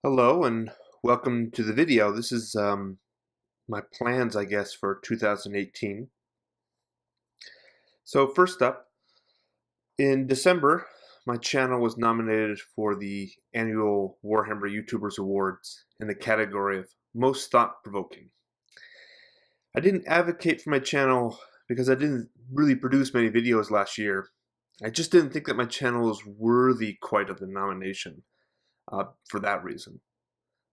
Hello and welcome to the video. This is my plans, I guess, for 2018. So first up, in December, my channel was nominated for the annual Warhammer YouTubers Awards in the category of Most Thought-Provoking. I didn't advocate for my channel because I didn't really produce many videos last year. I just didn't think that my channel was worthy quite of the nomination for that reason.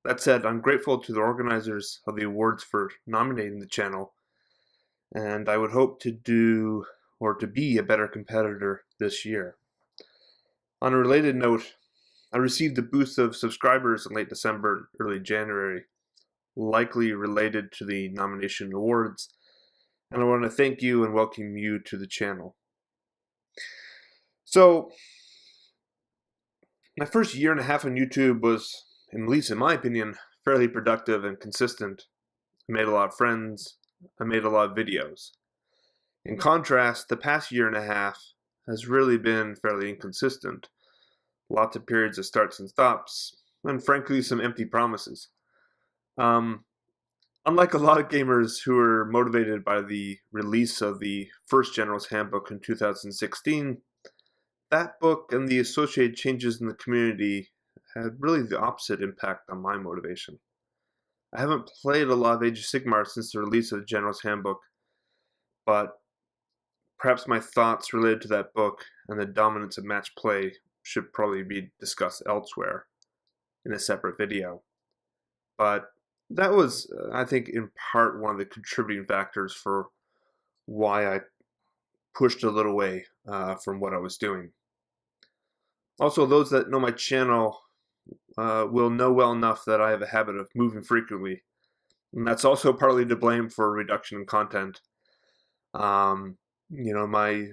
That said, I'm grateful to the organizers of the awards for nominating the channel, and I would hope to do or to be a better competitor this year. On a related note, I received a boost of subscribers in late December and early January, likely related to the nomination awards, and I want to thank you and welcome you to the channel. So, my first year and a half on YouTube was, at least in my opinion, fairly productive and consistent. I made a lot of friends. I made a lot of videos. In contrast, the past year and a half has really been fairly inconsistent. Lots of periods of starts and stops, and frankly, some empty promises. Unlike a lot of gamers who were motivated by the release of the first General's Handbook in 2016, that book and the associated changes in the community had really the opposite impact on my motivation. I haven't played a lot of Age of Sigmar since the release of the General's Handbook, but perhaps my thoughts related to that book and the dominance of match play should probably be discussed elsewhere in a separate video. But that was, I think, in part one of the contributing factors for why I pushed a little way from what I was doing. Also, those that know my channel will know well enough that I have a habit of moving frequently, and that's also partly to blame for a reduction in content. My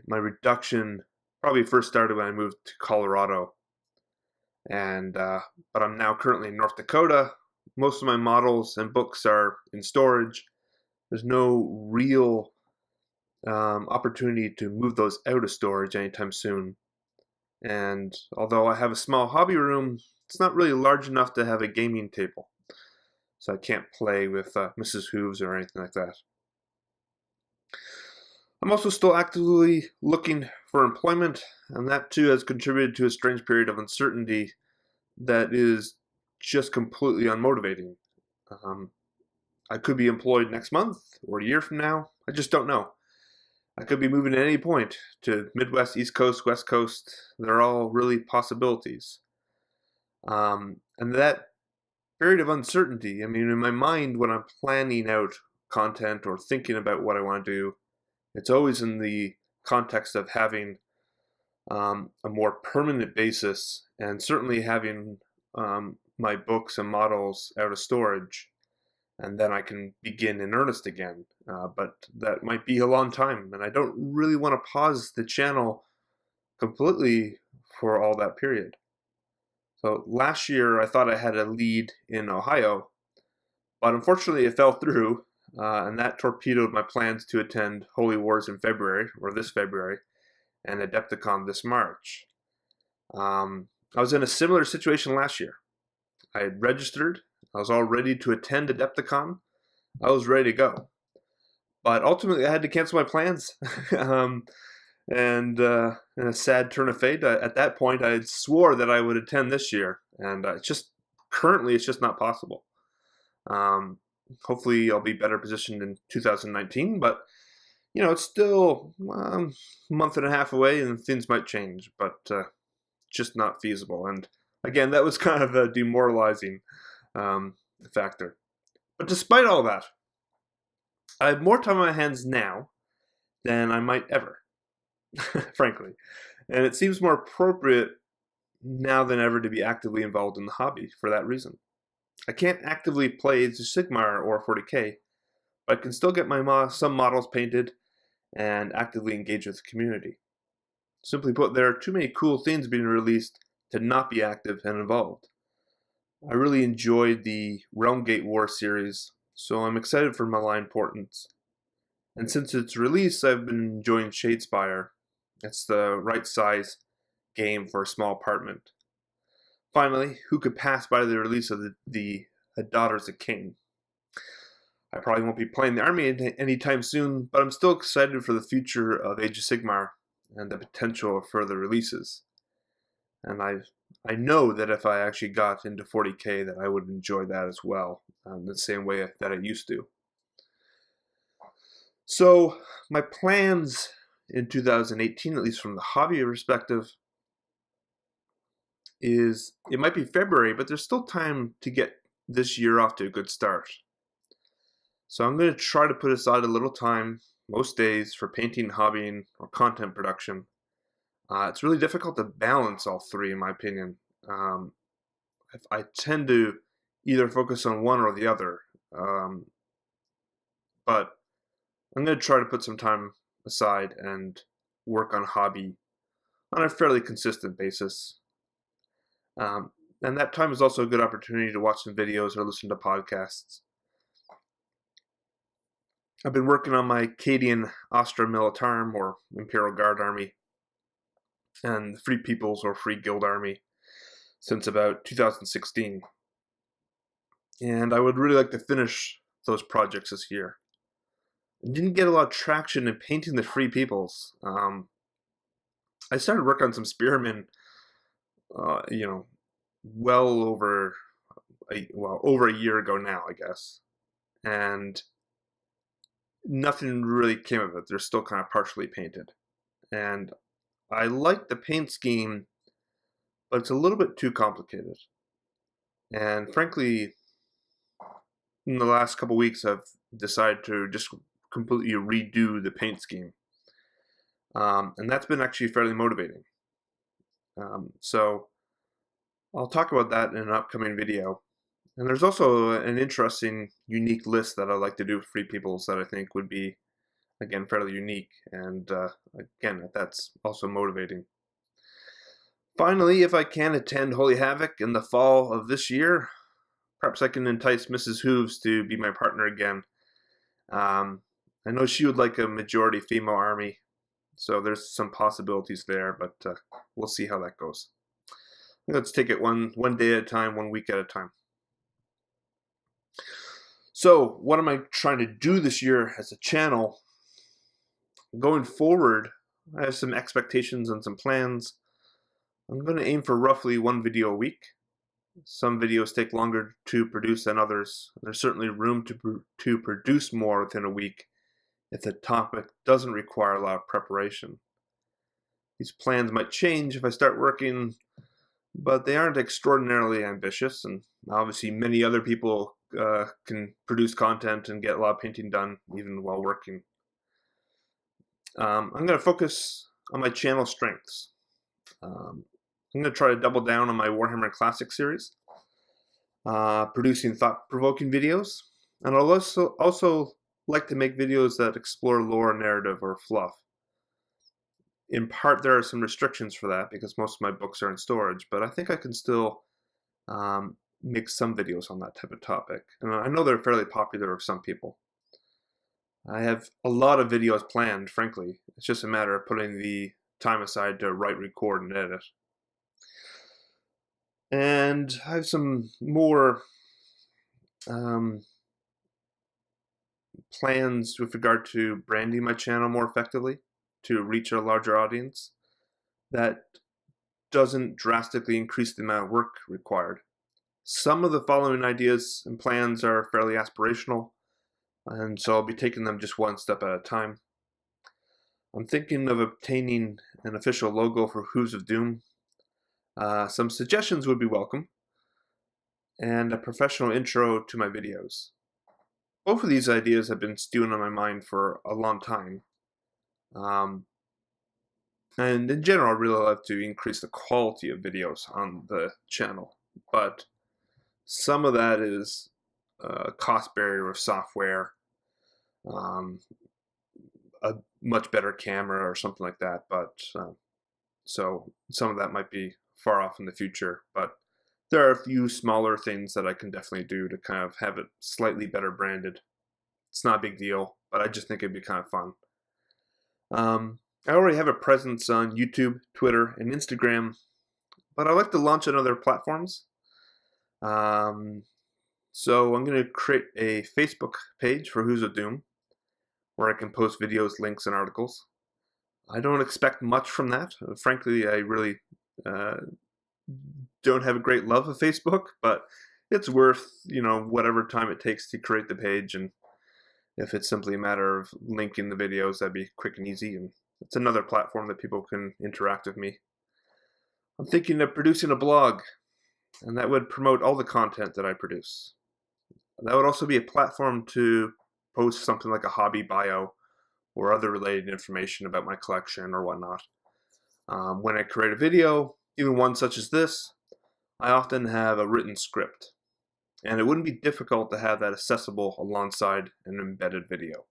reduction probably first started when I moved to Colorado, and but I'm now currently in North Dakota. Most of my models and books are in storage. There's no real opportunity to move those out of storage anytime soon. And although I have a small hobby room, it's not really large enough to have a gaming table. So I can't play with Mrs. Hooves or anything like that. I'm also still actively looking for employment, and that too has contributed to a strange period of uncertainty that is just completely unmotivating. I could be employed next month or a year from now. I just don't know. I could be moving at any point to Midwest, East Coast, West Coast. They're all really possibilities. And that period of uncertainty, I mean, in my mind, when I'm planning out content or thinking about what I want to do, it's always in the context of having a more permanent basis, and certainly having my books and models out of storage, and then I can begin in earnest again. But that might be a long time, and I don't really want to pause the channel completely for all that period. So last year I thought I had a lead in Ohio, but unfortunately it fell through, and that torpedoed my plans to attend Holy Wars in February, or this February, and Adepticon this March. I was in a similar situation last year. I had registered, I was all ready to attend Adepticon, I was ready to go. But ultimately I had to cancel my plans. And in a sad turn of fate, at that point I had swore that I would attend this year, and currently it's just not possible. Hopefully I'll be better positioned in 2019, but it's still a month and a half away, and things might change, but just not feasible. And again, that was kind of a demoralizing factor. But despite all that, I have more time on my hands now than I might ever, frankly. And it seems more appropriate now than ever to be actively involved in the hobby for that reason. I can't actively play Age of Sigmar or 40k, but I can still get some models painted and actively engage with the community. Simply put, there are too many cool things being released to not be active and involved. I really enjoyed the Realm Gate War series, so I'm excited for Malign Portents. And since its release, I've been enjoying Shadespire. It's the right size game for a small apartment. Finally, who could pass by the release of the Daughters of Cain? I probably won't be playing the army anytime soon, but I'm still excited for the future of Age of Sigmar and the potential of further releases. And I know that if I actually got into 40k that I would enjoy that as well, the same way that I used to. So my plans in 2018, at least from the hobby perspective, is it might be February, but there's still time to get this year off to a good start. So I'm going to try to put aside a little time most days for painting, hobbying, or content production. It's really difficult to balance all three, in my opinion. I tend to either focus on one or the other, but I'm going to try to put some time aside and work on hobby on a fairly consistent basis. And that time is also a good opportunity to watch some videos or listen to podcasts. I've been working on my Cadian Astra Militarum, or Imperial Guard Army, and the Free Peoples or Free Guild Army since about 2016. And I would really like to finish those projects this year. I didn't get a lot of traction in painting the Free Peoples. I started work on some Spearmen, well over a year ago now, I guess. And nothing really came of it. They're still kind of partially painted. And I like the paint scheme, but it's a little bit too complicated. And frankly, in the last couple weeks, I've decided to just completely redo the paint scheme. And that's been actually fairly motivating. So I'll talk about that in an upcoming video. And there's also an interesting, unique list that I'd like to do with Free Peoples that I think would be, again, fairly unique. And again, that's also motivating. Finally, if I can attend Holy Havoc in the fall of this year, perhaps I can entice Mrs. Hooves to be my partner again. I know she would like a majority female army, so there's some possibilities there, but we'll see how that goes. Let's take it one day at a time, 1 week at a time. So, what am I trying to do this year as a channel? Going forward, I have some expectations and some plans. I'm going to aim for roughly 1 video a week. Some videos take longer to produce than others. There's certainly room to produce more within a week if the topic doesn't require a lot of preparation. These plans might change if I start working, but they aren't extraordinarily ambitious, and obviously many other people can produce content and get a lot of painting done even while working. I'm going to focus on my channel strengths. I'm going to try to double down on my Warhammer Classic series, producing thought-provoking videos, and I'll also like to make videos that explore lore, narrative, or fluff. In part, there are some restrictions for that because most of my books are in storage, but I think I can still make some videos on that type of topic. And I know they're fairly popular with some people. I have a lot of videos planned, frankly. It's just a matter of putting the time aside to write, record, and edit. And I have some more plans with regard to branding my channel more effectively to reach a larger audience that doesn't drastically increase the amount of work required. Some of the following ideas and plans are fairly aspirational, and so I'll be taking them just one step at a time. I'm thinking of obtaining an official logo for Hooves of Doom. Some suggestions would be welcome, and a professional intro to my videos. Both of these ideas have been stewing on my mind for a long time. And in general, I really love to increase the quality of videos on the channel, but some of that is a cost barrier of software, a much better camera or something like that. But so some of that might be far off in the future, but there are a few smaller things that I can definitely do to kind of have it slightly better branded. It's not a big deal, but I just think it'd be kind of fun. I already have a presence on YouTube, Twitter, and Instagram, but I like to launch on other platforms. Um, so I'm going to create a Facebook page for Who's of Doom, where I can post videos, links, and articles. I don't expect much from that. Frankly, I really uh, don't have a great love of Facebook, but it's worth, whatever time it takes to create the page. And if it's simply a matter of linking the videos, that'd be quick and easy. And it's another platform that people can interact with me. I'm thinking of producing a blog, and that would promote all the content that I produce. That would also be a platform to post something like a hobby bio or other related information about my collection or whatnot. When I create a video, even one such as this, I often have a written script, and it wouldn't be difficult to have that accessible alongside an embedded video.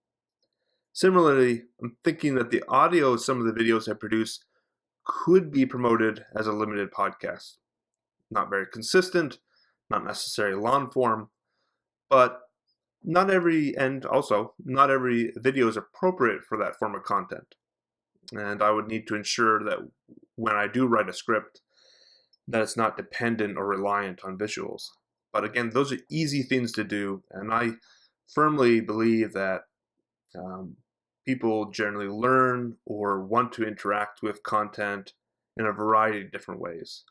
Similarly, I'm thinking that the audio of some of the videos I produce could be promoted as a limited podcast. Not very consistent, not necessarily long form, but not every video is appropriate for that form of content. And I would need to ensure that when I do write a script, that it's not dependent or reliant on visuals. But again, those are easy things to do, and I firmly believe that people generally learn or want to interact with content in a variety of different ways.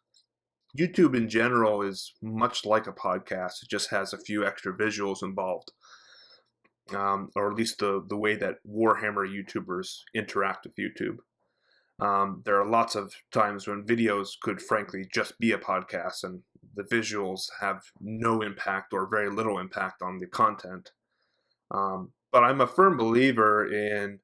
YouTube in general is much like a podcast. It just has a few extra visuals involved, or at least the way that Warhammer YouTubers interact with YouTube. There are lots of times when videos could frankly just be a podcast and the visuals have no impact or very little impact on the content. But I'm a firm believer in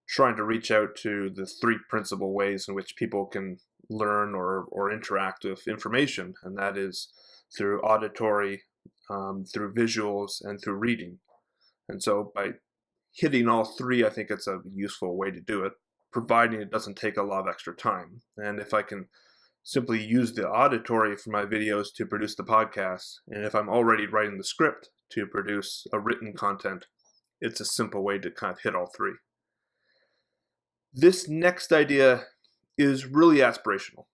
trying to reach out to the three principal ways in which people can learn or interact with information, and that is through auditory, through visuals, and through reading. And so by hitting all three, I think it's a useful way to do it, providing it doesn't take a lot of extra time. And if I can simply use the auditory for my videos to produce the podcast, and if I'm already writing the script to produce a written content, it's a simple way to kind of hit all three. This next idea is really aspirational,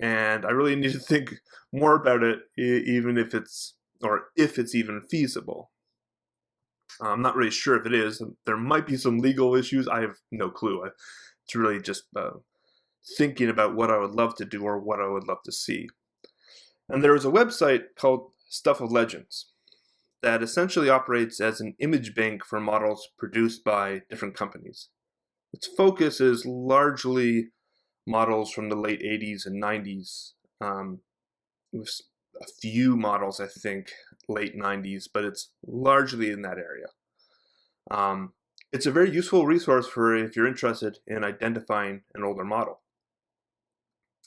and I really need to think more about it, even if it's even feasible. I'm not really sure if it is. There might be some legal issues. I have no clue. It's really just thinking about what I would love to do or what I would love to see. And there is a website called Stuff of Legends that essentially operates as an image bank for models produced by different companies. Its focus is largely models from the late 80s and 90s, with a few models, I think, late 90s, but it's largely in that area. It's a very useful resource for if you're interested in identifying an older model.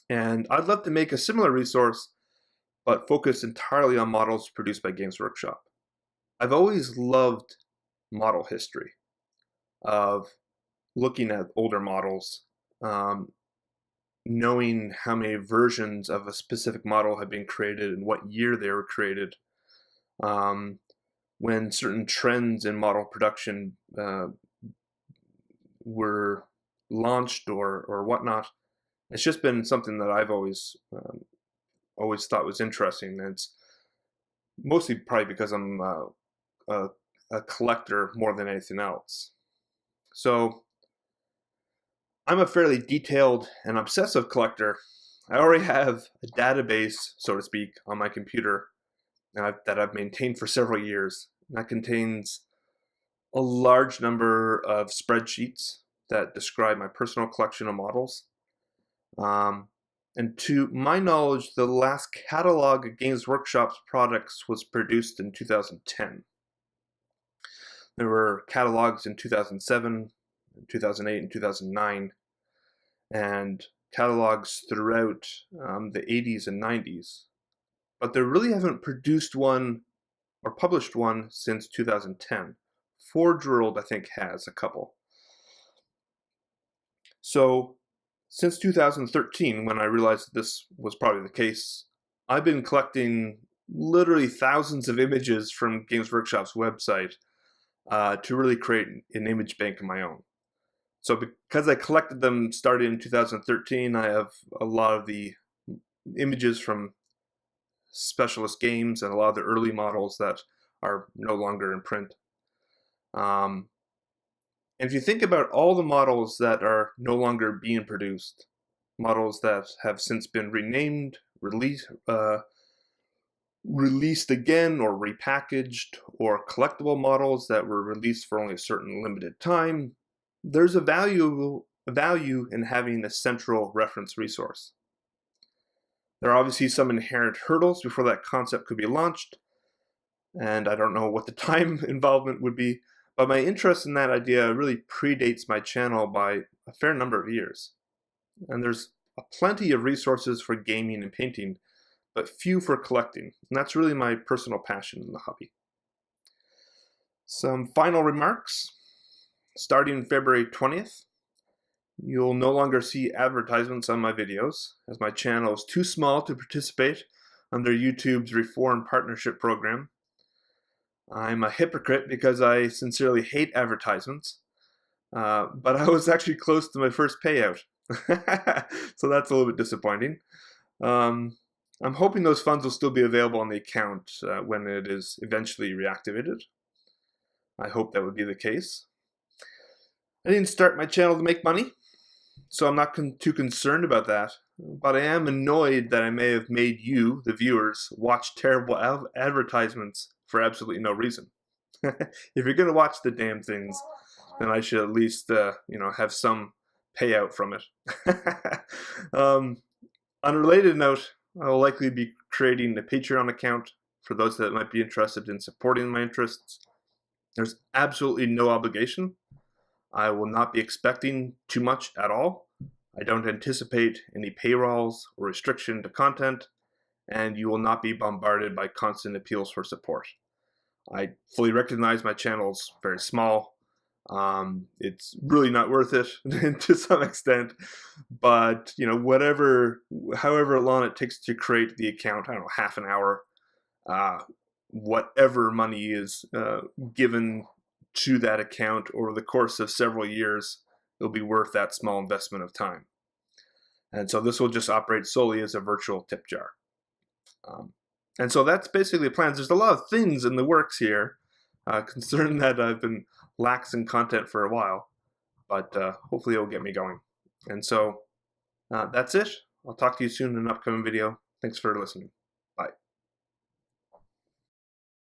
And I'd love to make a similar resource, but focus entirely on models produced by Games Workshop. I've always loved model history, of looking at older models, knowing how many versions of a specific model have been created and what year they were created, when certain trends in model production were launched or whatnot. It's just been something that I've always thought was interesting, and it's mostly probably because I'm a collector more than anything else. So I'm a fairly detailed and obsessive collector. I already have a database, so to speak, on my computer that I've maintained for several years. That contains a large number of spreadsheets that describe my personal collection of models. And to my knowledge, the last catalog of Games Workshop's products was produced in 2010. There were catalogs in 2007, 2008, and 2009, and catalogs throughout the 80s and 90s. But they really haven't produced one or published one since 2010. Forge World, I think, has a couple. So since 2013, when I realized that this was probably the case, I've been collecting literally thousands of images from Games Workshop's website to really create an image bank of my own. So because I collected them starting in 2013, I have a lot of the images from specialist games and a lot of the early models that are no longer in print. And if you think about all the models that are no longer being produced, models that have since been renamed, released again, or repackaged, or collectible models that were released for only a certain limited time, there's a value in having a central reference resource. There are obviously some inherent hurdles before that concept could be launched, and I don't know what the time involvement would be, but my interest in that idea really predates my channel by a fair number of years. And there's plenty of resources for gaming and painting, but few for collecting, and that's really my personal passion in the hobby. Some final remarks. Starting February 20th, you'll no longer see advertisements on my videos, as my channel is too small to participate under YouTube's Reform Partnership Program. I'm a hypocrite because I sincerely hate advertisements, but I was actually close to my first payout, so that's a little bit disappointing. I'm hoping those funds will still be available on the account when it is eventually reactivated. I hope that would be the case. I didn't start my channel to make money, so I'm not too concerned about that, but I am annoyed that I may have made you, the viewers, watch terrible advertisements for absolutely no reason. If you're going to watch the damn things, then I should at least have some payout from it. On a related note, I will likely be creating a Patreon account for those that might be interested in supporting my interests. There's absolutely no obligation. I will not be expecting too much at all. I don't anticipate any paywalls or restriction to content, and you will not be bombarded by constant appeals for support. I fully recognize my channel's very small. It's really not worth it to some extent, but however long it takes to create the account, I don't know, half an hour, whatever money is given to that account over the course of several years, it'll be worth that small investment of time. And so this will just operate solely as a virtual tip jar. And so that's basically the plans. There's a lot of things in the works here, considering that I've been lax in content for a while, but hopefully it'll get me going. And so that's it. I'll talk to you soon in an upcoming video. Thanks for listening.